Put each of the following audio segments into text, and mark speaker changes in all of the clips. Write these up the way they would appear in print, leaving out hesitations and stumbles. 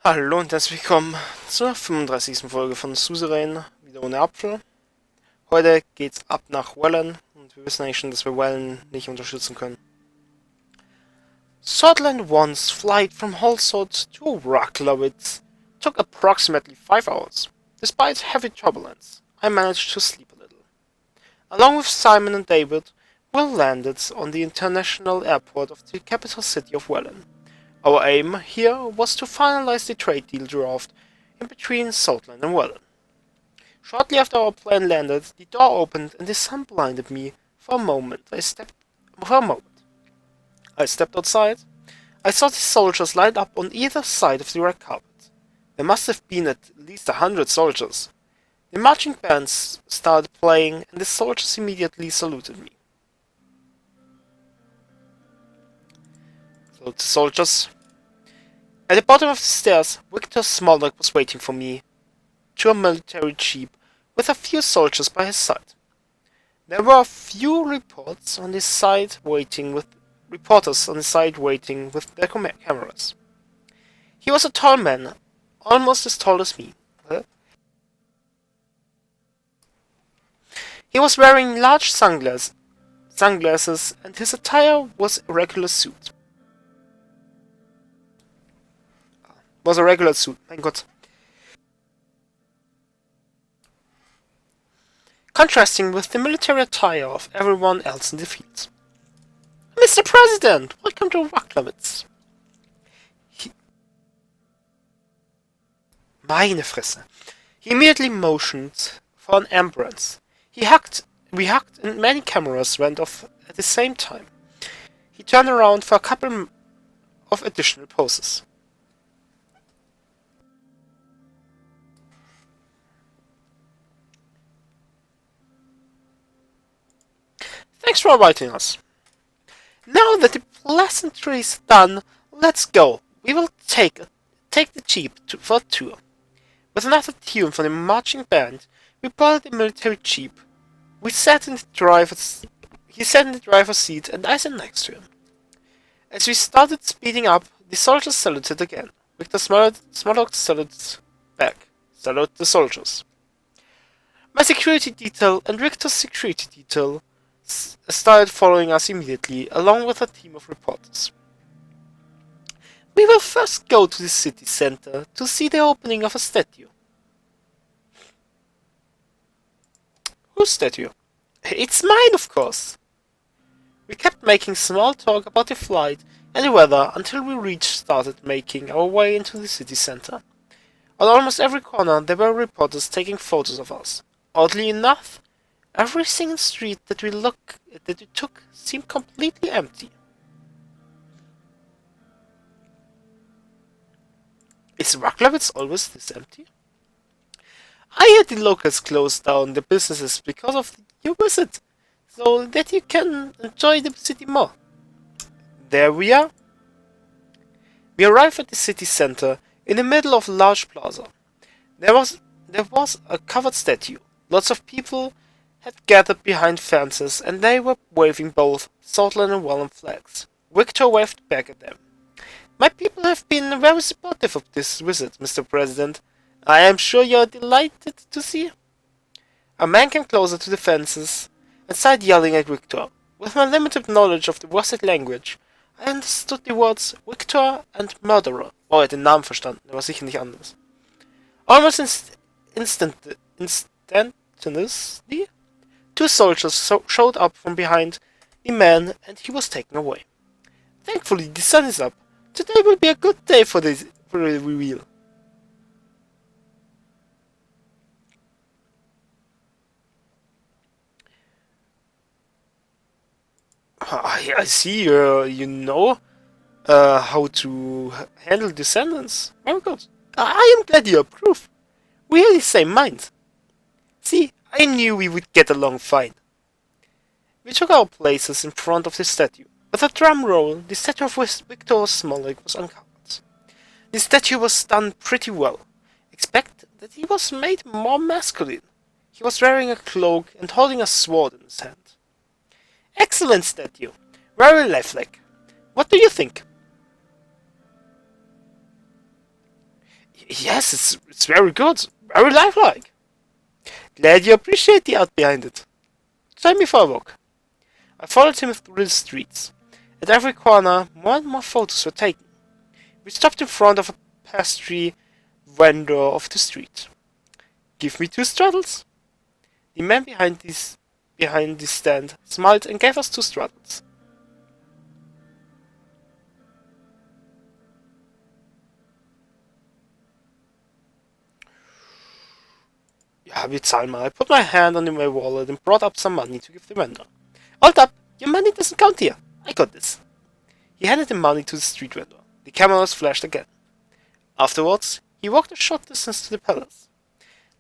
Speaker 1: Hallo und herzlich willkommen zur 35. Folge von Suzerain, wieder ohne Apfel. Heute geht's ab nach Wehlen und wir wissen eigentlich schon, dass wir Wehlen nicht unterstützen können. Swordland One's flight from Holsot to Raklavitz took approximately 5 hours. Despite heavy turbulence, I managed to sleep a little. Along with Simon and David, we landed on the international airport of the capital city of Wehlen. Our aim here was to finalize the trade deal draft in between Southland and Wehlen. Shortly after our plane landed, the door opened and the sun blinded me for a moment. I stepped outside. I saw the soldiers lined up on either side of the red carpet. There must have been at least 100 soldiers. The marching bands started playing and the soldiers immediately saluted me. So the soldiers. At the bottom of the stairs, Victor Smolnik was waiting for me to a military jeep with a few soldiers by his side. There were a few reporters on the side waiting with their cameras. He was a tall man, almost as tall as me. He was wearing large sunglasses and his attire was a regular suit. Mein Gott. Contrasting with the military attire of everyone else in the field. Mr. President, welcome to Raklavitz. Meine Fresse. He immediately motioned for an ambulance. We hugged and many cameras went off at the same time. He turned around for a couple of additional poses. Thanks for inviting us. Now that the pleasantry is done, let's go. We will take the jeep for a tour. With another tune from the marching band, we boarded the military jeep. He sat in the driver's seat and I sat next to him. As we started speeding up, the soldiers saluted again. Victor Smolok saluted back. Salute the soldiers. My security detail and Victor's security detail started following us immediately, along with a team of reporters. We will first go to the city center to see the opening of a statue. Whose statue? It's mine, of course. We kept making small talk about the flight and the weather until we started making our way into the city center. On almost every corner there were reporters taking photos of us. Oddly enough, every single street that we took seemed completely empty. Is Raklavitz always this empty? I heard the locals closed down their businesses because of your visit, so that you can enjoy the city more. There we are. We arrived at the city center in the middle of a large plaza. There was a covered statue. Lots of people had gathered behind fences and they were waving both Southland and Wehlen flags. Victor waved back at them. My people have been very supportive of this visit, Mr. President. I am sure you are delighted to see. A man came closer to the fences and started yelling at Victor. With my limited knowledge of the Russian language, I understood the words Victor and murderer. Oh, er hat den Namen verstanden, der war sicher nicht anders. Almost instantaneously, two soldiers showed up from behind the man and he was taken away. Thankfully, the sun is up. Today will be a good day for the reveal. I see you know how to handle descendants. Very good. I am glad you approve. We are the same mind. See, I knew we would get along fine. We took our places in front of the statue. With a drum roll, the statue of Victor Smolnik was uncovered. The statue was done pretty well, except that he was made more masculine. He was wearing a cloak and holding a sword in his hand. Excellent statue. Very lifelike. What do you think? Yes, it's very good. Very lifelike. Glad you appreciate the art behind it. Join me for a walk. I followed him through the streets. At every corner, more and more photos were taken. We stopped in front of a pastry vendor off the street. Give me 2 straddles. The man behind the stand smiled and gave us 2 straddles. Ja, wir zahlen mal. I put my hand on my wallet and brought up some money to give the vendor. Hold up! Your money doesn't count here. I got this. He handed the money to the street vendor. The cameras flashed again. Afterwards, he walked a short distance to the palace.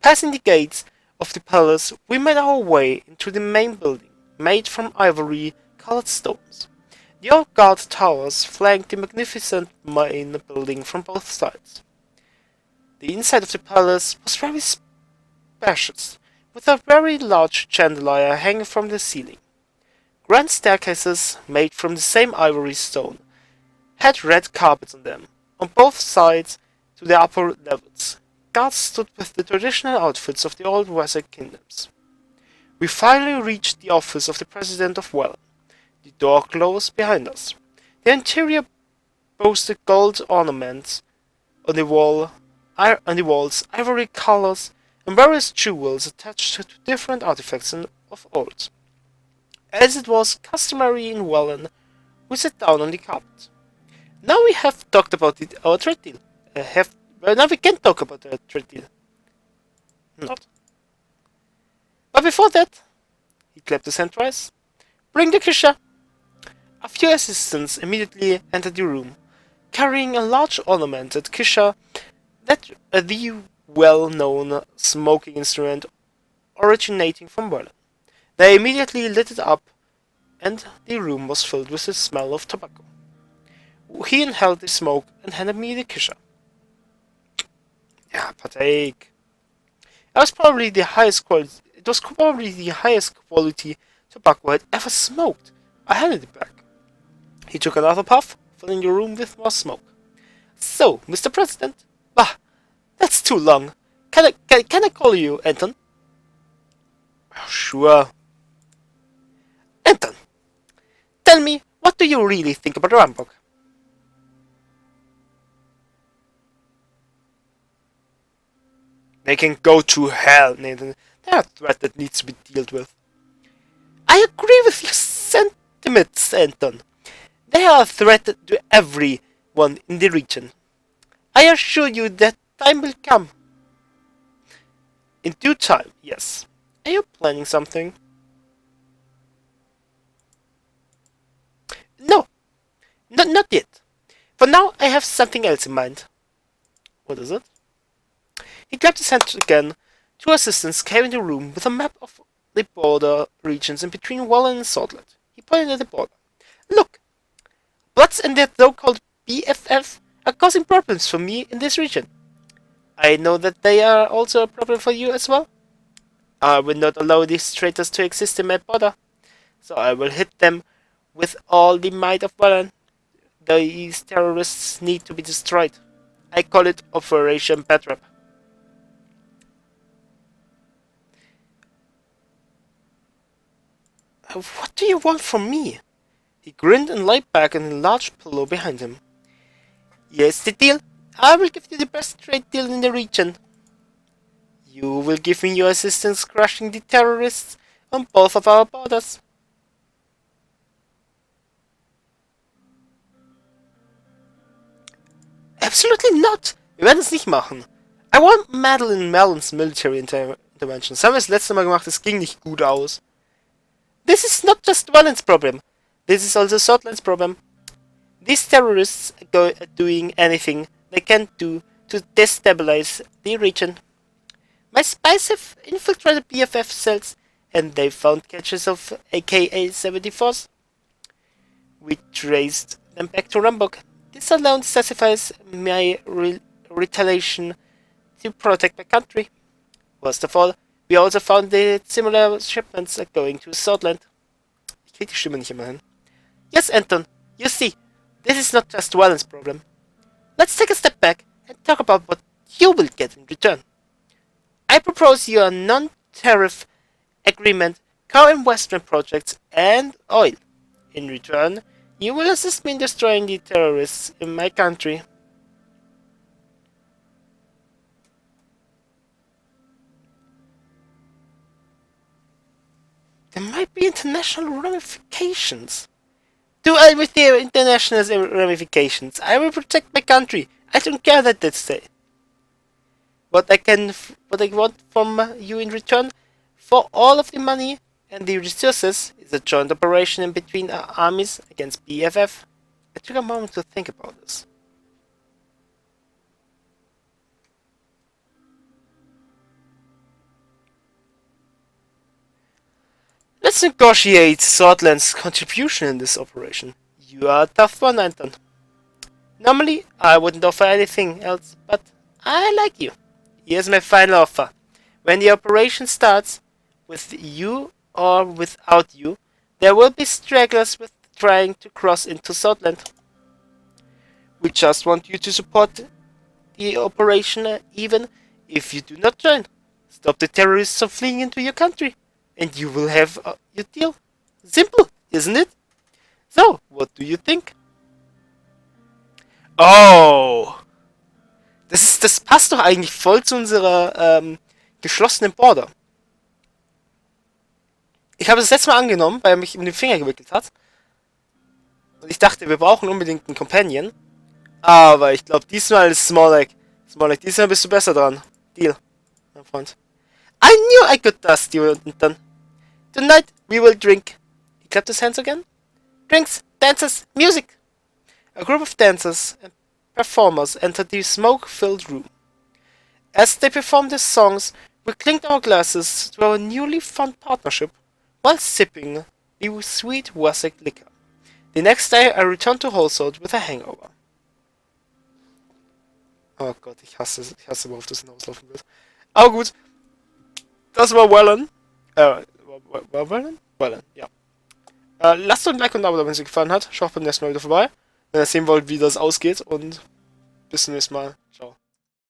Speaker 1: Passing the gates of the palace, we made our way into the main building, made from ivory-colored stones. The old guard towers flanked the magnificent main building from both sides. The inside of the palace was very spacious, with a very large chandelier hanging from the ceiling. Grand staircases, made from the same ivory stone, had red carpets on them, on both sides to the upper levels. Guards stood with the traditional outfits of the old Western kingdoms. We finally reached the office of the President of Wehlen. The door closed behind us. The interior boasted gold ornaments on the walls, ivory colors, and various jewels attached to different artifacts of old. As it was customary in Wehlen, we sat down on the carpet. Now we have talked about our trade deal. Now we can talk about the trade deal. Not. But before that, he clapped his hand twice. Bring the kisha! A few assistants immediately entered the room, carrying a large ornamented kisha, that the well-known smoking instrument originating from Wehlen. They immediately lit it up, and the room was filled with the smell of tobacco. He inhaled the smoke and handed me the kisha. Yeah, partake. It was probably the highest quality tobacco I had ever smoked. I handed it back. He took another puff, filling the room with more smoke. So, Mr. President? Bah, that's too long. Can I call you Anton? Sure. Anton, tell me, what do you really think about Rambock? They can go to hell, Nathan. They're a threat that needs to be dealt with. I agree with your sentiments, Anton. They are a threat to everyone in the region. I assure you that time will come. In due time, yes. Are you planning something? No, not yet. For now, I have something else in mind. What is it? He clapped his hand again. 2 assistants came in the room with a map of the border regions in between Wehlen and Sortland. He pointed at the border. Look! Bloods and their so-called BFF are causing problems for me in this region. I know that they are also a problem for you as well. I will not allow these traitors to exist in my border, so I will hit them with all the might of Wehlen. These terrorists need to be destroyed. I call it Operation Batrap. What do you want from me? He grinned and lay back on a large pillow behind him. Yes, the deal. I will give you the best trade deal in the region. You will give me your assistance crushing the terrorists on both of our borders. Absolutely not! Wir werden es nicht machen. I won't meddle in Melon's military intervention. Das haben wir das letzte Mal gemacht, es ging nicht gut aus. This is not just Wehlen's problem. This is also Sortland's problem. These terrorists are doing anything they can do to destabilize the region. My spies have infiltrated BFF cells, and they found caches of AK-74s. We traced them back to Rambock. This alone justifies my retaliation to protect my country. Worst of all, we also found the similar shipments going to Sortland. Ich krieg die Stimme nicht immer hin. Yes, Anton, you see, this is not just Wehlen's problem. Let's take a step back and talk about what propose your non-tariff agreement, co-investment projects, and oil. In return, you will assist me in destroying the terrorists in my country. There might be international ramifications. Do I with the international ramifications? I will protect my country. I don't care that they say. What I want from you in return for all of the money and the resources is a joint operation in between our armies against BFF. I took a moment to think about this. Let's negotiate Swordland's contribution in this operation. You are a tough one, Anton. Normally, I wouldn't offer anything else, but I like you. Here's my final offer. When the operation starts, with you or without you, there will be stragglers with trying to cross into Swordland. We just want you to support the operation even if you do not join. Stop the terrorists from fleeing into your country, and you will have your deal. Simple, isn't it? So, what do you think? Oh! Das passt doch eigentlich voll zu unserer geschlossenen Border. Ich habe das letzte Mal angenommen, weil er mich um den Finger gewickelt hat. Und ich dachte, wir brauchen unbedingt einen Companion. Aber ich glaube, diesmal ist Smolek. Smolek, diesmal bist du besser dran. Deal, mein Freund. I knew I could trust you, Anton. Tonight we will drink. He clapped his hands again. Drinks, dances, music. A group of dancers and performers entered the smoke-filled room. As they performed their songs, we clinked our glasses to our newly found partnership while sipping the sweet Wasek liquor. The next day I returned to Holsworth with a hangover. Oh Gott, ich hasse, worauf das hinauslaufen wird. Aber gut, das war Wehlen. War Wehlen? Wehlen, ja. Lasst doch ein Like und ein Abo da, wenn es euch gefallen hat. Schaut beim nächsten Mal wieder vorbei, wenn ihr sehen wollt, wie das ausgeht. Und bis zum nächsten Mal. Ciao.